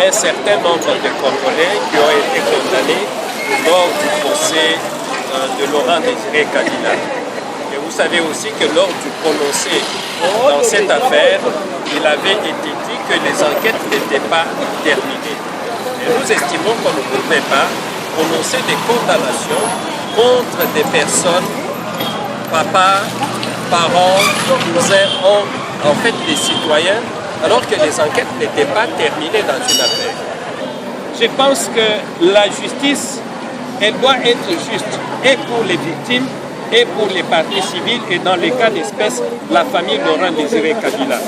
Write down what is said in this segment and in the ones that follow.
un certain nombre de Congolais qui ont été condamnés lors du procès de Laurent Désiré Kabila. Et vous savez aussi que lors du prononcé dans cette affaire, il avait été dit que les enquêtes n'étaient pas terminées. Et nous estimons qu'on ne pouvait pas prononcer des condamnations contre des personnes, papa, parents, cousins, oncles, en fait des citoyens, alors que les enquêtes n'étaient pas terminées dans une affaire. Je pense que la justice, elle doit être juste et pour les victimes et pour les parties civiles et dans les cas d'espèce, la famille Laurent Désiré Kabila,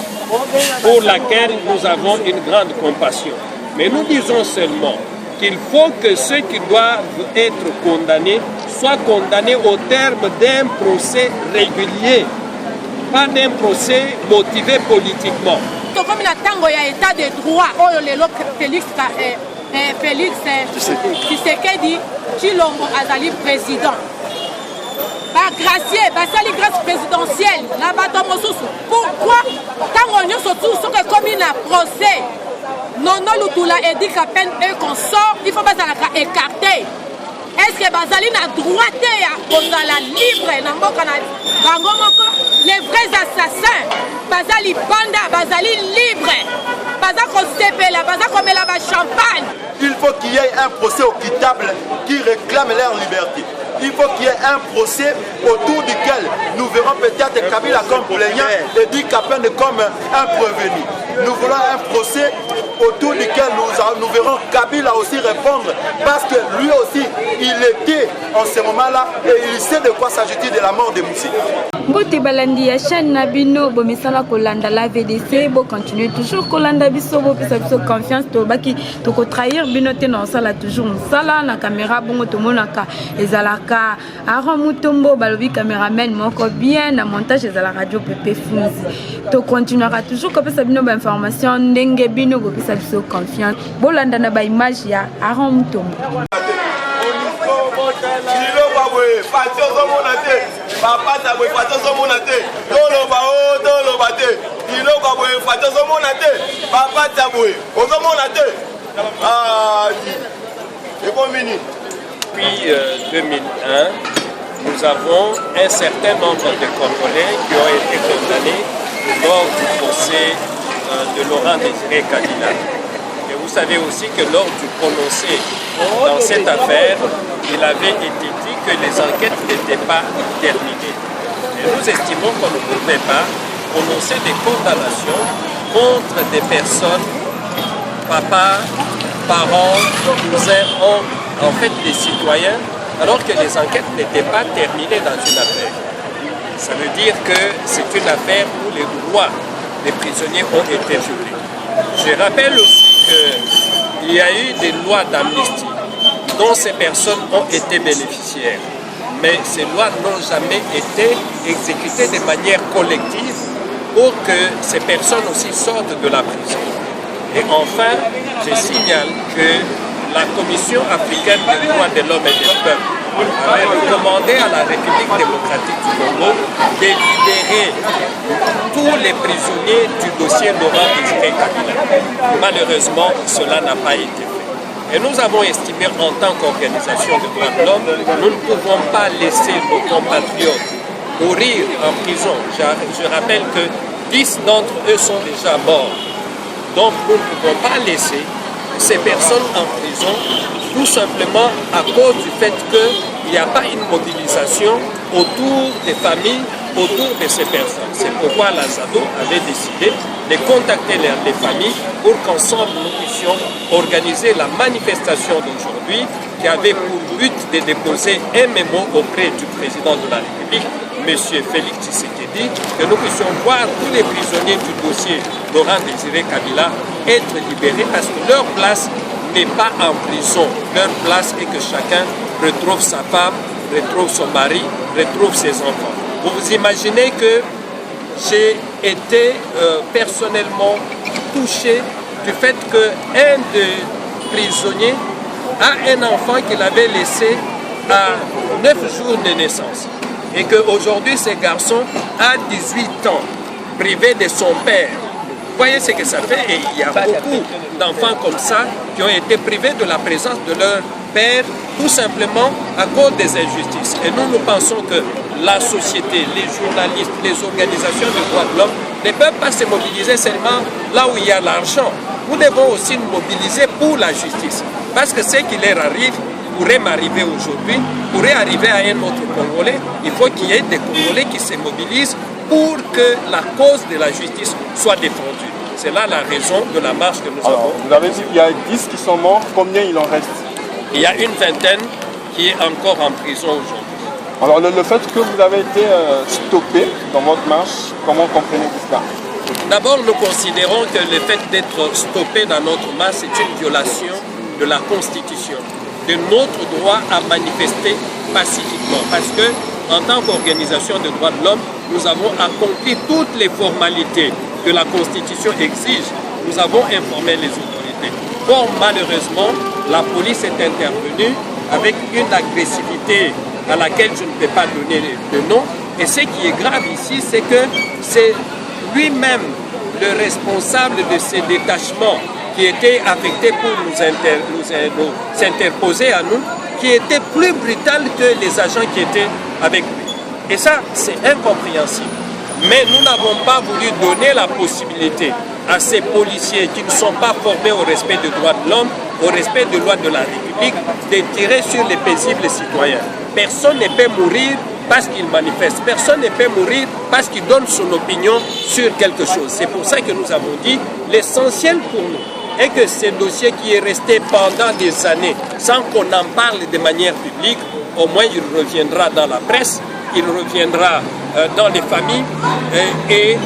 pour laquelle nous avons une grande compassion. Mais nous disons seulement qu'il faut que ceux qui doivent être condamnés soient condamnés au terme d'un procès régulier, pas d'un procès motivé politiquement. Comme il y a état de droit, Félix Tshisekedi Tshilombo Azali président. Gracier, basali grâce présidentielle, pourquoi quand on est surtout comme il y a procès, Nono Lutula et dit qu'à peine eux qu'on sort, il faut pas écarter. Est-ce que Bazali n'a droit à libre, les vrais assassins, Bazali Banda, Bazali libre, Bazali champagne. Il faut qu'il y ait un procès équitable qui réclame leur liberté. Il faut qu'il y ait un procès autour duquel nous verrons peut-être Kabila comme plaignant et Di Kapende comme un prévenu. Nous voulons un procès autour duquel nous verrons Kabila aussi répondre parce que lui aussi, il était en ce moment-là et il sait de quoi s'agit-il de la mort de Moussi. Bote balandi ya chaîne Nabino, bomisala kolanda la VDC, bo continuer toujours kolanda biso, bo pesa biso confiance, to baki to ko trahir binote na sala toujours sala na caméra bongo to monaka ezalaka Aaron Mutombo balobi caméraman moko bien na montage ezala radio Pepe Funzi. To continuera toujours ko pesa bino ba information ndenge bino bo pesa biso confiance. Bolanda na ba image ya Aaron Mutombo. Papa tabwe fatozo monate dolo ba o dolo bate dilo ba bwe fatozo monate papa tabwe ozo monate et bon mini. Depuis 2001, nous avons un certain nombre de Congolais qui ont été condamnés lors du procès de Laurent Désiré Kabila. Et vous savez aussi que lors du prononcé dans cette affaire, il avait été dit que les enquêtes n'étaient pas terminées. Et nous estimons qu'on ne pouvait pas prononcer des condamnations contre des personnes, papa, parents, cousins, oncles, en fait des citoyens, alors que les enquêtes n'étaient pas terminées dans une affaire. Ça veut dire que c'est une affaire où les droits des prisonniers ont été violés. Je rappelle aussi qu'il y a eu des lois d'amnistie dont ces personnes ont été bénéficiaires. Mais ces lois n'ont jamais été exécutées de manière collective pour que ces personnes aussi sortent de la prison. Et enfin, je signale que la Commission africaine des droits de l'homme et des peuples avait recommandé à la République démocratique du Congo de libérer tous les prisonniers du dossier Laurent Désiré Kabila. Malheureusement, cela n'a pas été fait. Et nous avons estimé en tant qu'organisation de droits de l'homme, nous ne pouvons pas laisser nos compatriotes mourir en prison. Je rappelle que 10 d'entre eux sont déjà morts. Donc nous ne pouvons pas laisser ces personnes en prison tout simplement à cause du fait qu'il n'y a pas une mobilisation autour des familles, autour de ces personnes. C'est pourquoi la ZADO avait décidé de contacter les familles pour qu'ensemble nous puissions organiser la manifestation d'aujourd'hui qui avait pour but de déposer un mémo auprès du président de la République, M. Félix Tshisekedi, que nous puissions voir tous les prisonniers du dossier Laurent Désiré Kabila être libérés parce que leur place n'est pas en prison. Leur place est que chacun retrouve sa femme, retrouve son mari, retrouve ses enfants. Vous vous imaginez que j'ai été personnellement touché du fait qu'un des prisonniers a un enfant qu'il avait laissé à 9 jours de naissance. Et qu'aujourd'hui, ce garçon a 18 ans, privé de son père. Voyez ce que ça fait, et il y a beaucoup d'enfants comme ça qui ont été privés de la présence de leur père, tout simplement à cause des injustices. Et nous pensons que la société, les journalistes, les organisations de droits de l'homme ne peuvent pas se mobiliser seulement là où il y a l'argent. Nous devons aussi nous mobiliser pour la justice. Parce que ce qui leur arrive pourrait m'arriver aujourd'hui, pourrait arriver à un autre Congolais. Il faut qu'il y ait des Congolais qui se mobilisent pour que la cause de la justice soit défendue. C'est là la raison de la marche que nous avons. Vous avez dit qu'il y a 10 qui sont morts, combien il en reste? Il y a une vingtaine qui est encore en prison aujourd'hui. Alors le fait que vous avez été stoppé dans votre marche, comment comprenez-vous cela? D'abord, nous considérons que le fait d'être stoppé dans notre marche est une violation de la Constitution, de notre droit à manifester pacifiquement. Parce que, en tant qu'organisation de droits de l'homme, nous avons accompli toutes les formalités que la Constitution exige. Nous avons informé les autorités. Or, malheureusement, la police est intervenue avec une agressivité à laquelle je ne peux pas donner de nom. Et ce qui est grave ici, c'est que c'est lui-même le responsable de ces détachements qui était affecté pour s'interposer à nous, qui était plus brutal que les agents qui étaient avec lui. Et ça, c'est incompréhensible. Mais nous n'avons pas voulu donner la possibilité à ces policiers qui ne sont pas formés au respect des droits de l'homme, au respect des lois de la République, de tirer sur les paisibles citoyens. Personne ne peut mourir parce qu'il manifeste. Personne ne peut mourir parce qu'il donne son opinion sur quelque chose. C'est pour ça que nous avons dit l'essentiel pour nous est que ce dossier qui est resté pendant des années sans qu'on en parle de manière publique, au moins il reviendra dans la presse, il reviendra dans les familles et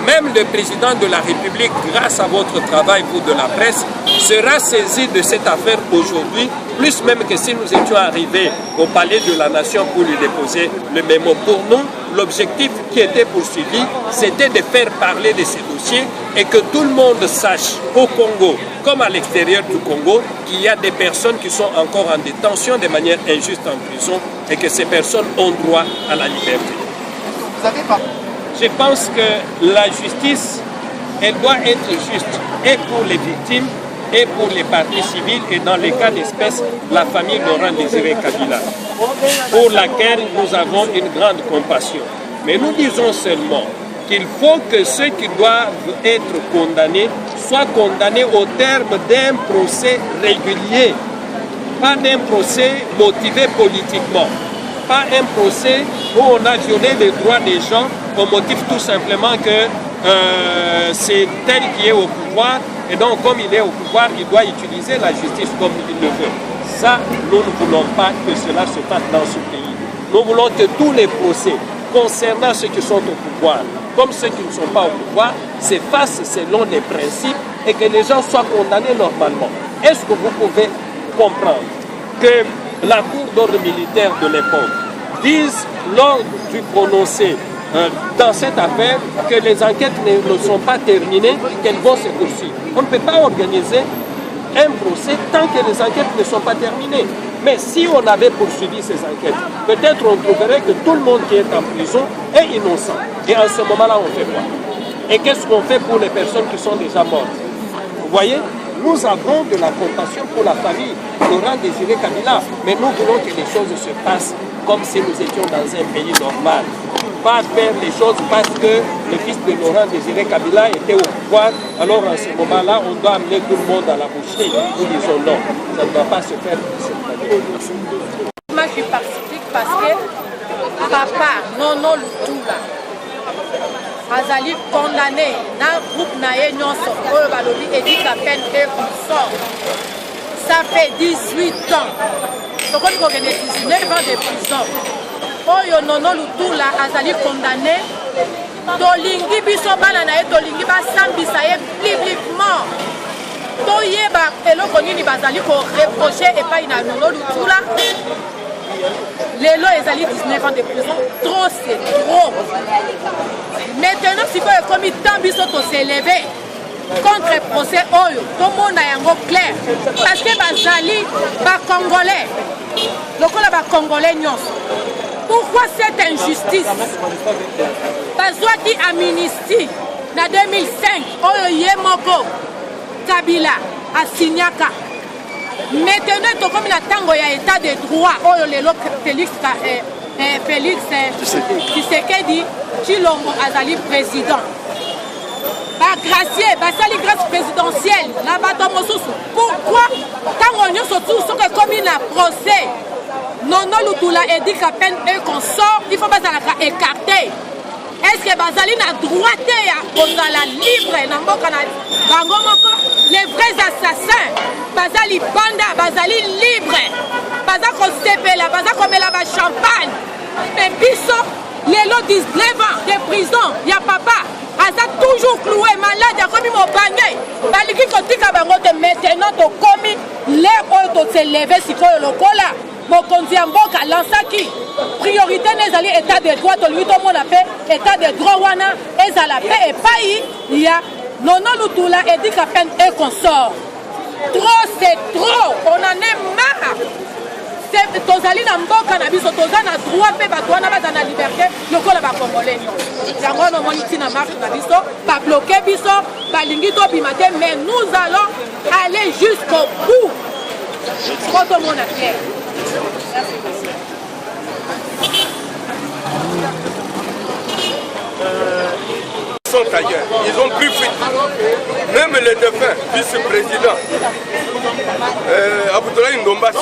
même le président de la République, grâce à votre travail, vous de la presse, sera saisi de cette affaire aujourd'hui, plus même que si nous étions arrivés au palais de la Nation pour lui déposer le mémo. Pour nous, l'objectif qui était poursuivi, c'était de faire parler de ces dossiers et que tout le monde sache au Congo, comme à l'extérieur du Congo, qu'il y a des personnes qui sont encore en détention de manière injuste en prison et que ces personnes ont droit à la liberté. Vous avez pas... Je pense que la justice, elle doit être juste et pour les victimes et pour les parties civiles et dans les cas d'espèce, la famille Laurent Désiré Kabila, pour laquelle nous avons une grande compassion. Mais nous disons seulement qu'il faut que ceux qui doivent être condamnés soient condamnés au terme d'un procès régulier, pas d'un procès motivé politiquement, pas un procès où on a violé les droits des gens au motif tout simplement que c'est tel qui est au pouvoir et donc comme il est au pouvoir, il doit utiliser la justice comme il le veut. Ça, nous ne voulons pas que cela se passe dans ce pays. Nous voulons que tous les procès concernant ceux qui sont au pouvoir comme ceux qui ne sont pas au pouvoir se fassent selon des principes et que les gens soient condamnés normalement. Est-ce que vous pouvez comprendre que la Cour d'ordre militaire de l'époque dise lors du prononcé dans cette affaire que les enquêtes ne sont pas terminées, qu'elles vont se poursuivre. On ne peut pas organiser un procès tant que les enquêtes ne sont pas terminées. Mais si on avait poursuivi ces enquêtes, peut-être on trouverait que tout le monde qui est en prison est innocent. Et en ce moment-là, on fait quoi? Et qu'est-ce qu'on fait pour les personnes qui sont déjà mortes? Vous voyez, nous avons de la compassion pour la famille Laurent Désiré Kabila, mais nous voulons que les choses se passent comme si nous étions dans un pays normal. Pas faire les choses parce que le fils de Laurent Désiré Kabila était au pouvoir, alors en ce moment-là, on doit amener tout le monde à la boucherie. Nous disons non, ça ne doit pas se faire de cette manière. Moi, je suis pacifique parce que papa, Nono Lutula, azali condamné dans le groupe Naye Nyonso, oyo balobi Edi Kapene et consort. Ça fait 18 ans. Donc on a 19 ans de prison. Oyo Nono Lutula azali condamné. Tolingi biso bana na ye tolingi basambisa ye publiquement. Toyeba eloko nini bazali ko reprocher epai na Nono Lutula. Lelo ezali 19 ans de prison. Trop c'est trop. Maintenant si vous comme tant biso to s'élever contre le procès oyo tout le monde a yango clair parce que bazali ba congolais lokola ba congolais nyonso. Pourquoi cette injustice? Bazwa qui amnistie na 2005 oyo ye moko Kabila asignaka. Maintenant tokomi na tango ya état de droit oyo lelo Félix Tshisekedi Tshilombo azali président. Gracier, basali grâce présidentielle na bato mosusu. Pourquoi tango nyonso tout ce que comme na procès Nono Lutula Edi Kapen et consort, il faut pas écarter. Est-ce que bazali na droit ya ozala libre na mboka na bango moko? Les vrais assassins bazali banda bazali libre. Baza ko sepela, baza ko mela ba champagne. Mais biso lelo 19 ans de prison ya papa aza toujours cloué malade ya komi mobanye. Baliki kotika bango te maintenant to komi l'air oyo to se lever sikoyo lokola. Mokonzi ya mboka lansaki priorité nezali état de droit to lui to mona pe état de droit wana ezala pe epai ya Nono Lutula Edi Kapen et consort. Trop c'est trop, on en est marre. Tozali na mboka na biso toza na droit pe bato wana baza na liberté lokola ba congolais yango no moni tina marche na biso ba bloquer biso balingi to bimate mais nous allons aller jusqu'au bout. Koto mona clair. Ils sont ailleurs, ils ont pris fuite. Même le défunt vice-président Abdoulaye Ndombasi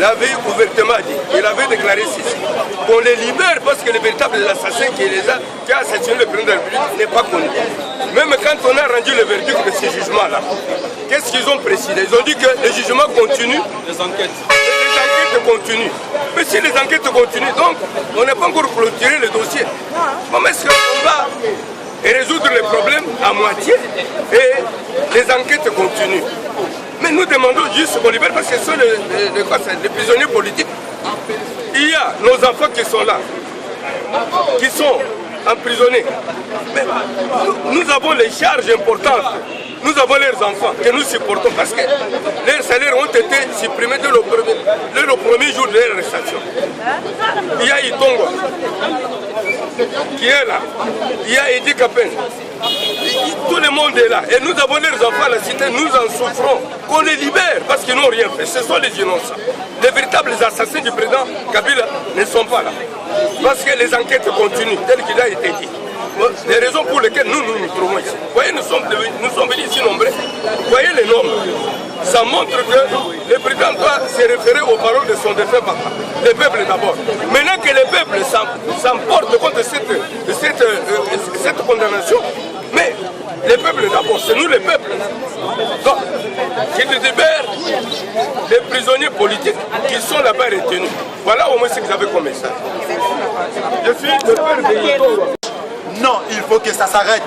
l'avait ouvertement dit. Il avait déclaré ceci. Qu'on les libère parce que le véritable assassin qui a assassiné le président de la République n'est pas connu. Même quand on a rendu le verdict de ces jugements-là, qu'est-ce qu'ils ont précisé? Ils ont dit que les jugements continuent. Les enquêtes continuent. Mais si les enquêtes continuent, donc on n'a pas encore clôturé le dossier. Comment est-ce qu'on va résoudre les problèmes à moitié et les enquêtes continuent? Mais nous demandons juste qu'on libère parce que ce sont les prisonniers politiques. Il y a nos enfants qui sont là, qui sont emprisonnés. Mais nous avons les charges importantes. Nous avons leurs enfants que nous supportons parce que leurs salaires ont été supprimés dès le premier jour de leur arrestation. Il y a Itongo qui est là. Il y a Edi Kapen. Tout le monde est là. Et nous avons leurs enfants à la cité. Nous en souffrons. Qu'on les libère parce qu'ils n'ont rien fait. Ce sont les innocents. Les véritables assassins du président Kabila ne sont pas là. Parce que les enquêtes continuent, tel qu'il a été dit. Les raisons pour lesquelles nous nous trouvons ici. Vous voyez, nous sommes venus ici nombreux. Vous voyez les nombres. Ça montre que le président doit se référer aux paroles de son défunt papa. Le peuple d'abord. Maintenant que le peuple s'emporte contre cette condamnation, mais le peuple d'abord, c'est nous le peuple. Donc, qu'il libère les prisonniers politiques qui sont là-bas retenus. Voilà au moins ce que vous avez comme message. Je suis le père de Itongo. Non, il faut que ça s'arrête.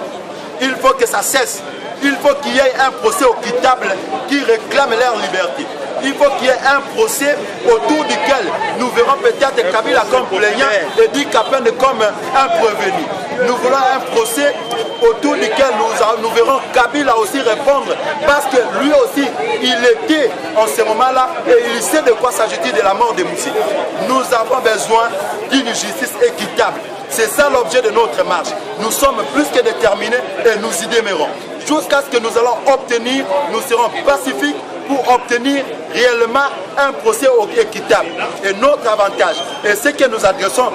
Il faut que ça cesse. Il faut qu'il y ait un procès équitable qui réclame leur liberté. Il faut qu'il y ait un procès autour duquel nous verrons peut-être Kabila comme plaignant et Edi Kapen comme un prévenu. Nous voulons un procès autour duquel nous verrons Kabila aussi répondre parce que lui aussi, il était en ce moment-là et il sait de quoi s'agit-il de la mort de Moussi. Nous avons besoin d'une justice équitable. C'est ça l'objet de notre marche. Nous sommes plus que déterminés et nous y demeurons. Jusqu'à ce que nous allons obtenir, nous serons pacifiques pour obtenir réellement un procès équitable. Et notre avantage, et ce que nous adressons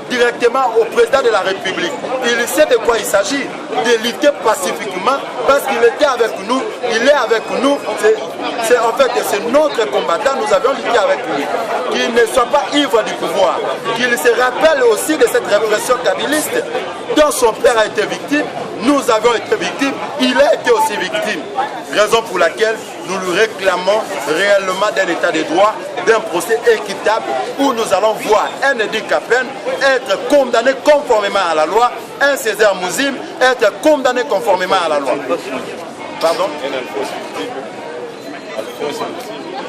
directement au président de la République, il sait de quoi il s'agit, de lutter pacifiquement parce qu'il était avec nous, il est avec nous, c'est notre combattant, nous avions lutté avec lui. Qu'il ne soit pas ivre du pouvoir, qu'il se rappelle aussi de cette répression kabiliste dont son père a été victime, nous avons été victimes, il a été aussi victime. Raison pour laquelle nous lui réclamons réellement d'un état de droit, d'un procès équitable où nous allons voir un Edi Kapen être condamné conformément à la loi, un Césaire Mouzim être condamné conformément à la loi. Pardon?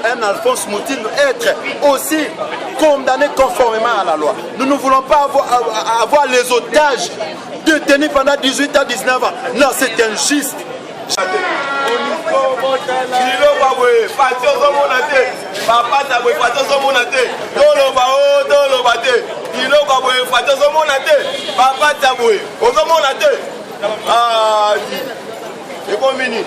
Un Alphonse Moutine être aussi condamné conformément à la loi. Nous ne voulons pas avoir les otages détenus pendant 18 à 19 ans. Non, c'est injuste. Ah, dis. C'est bon, Mini.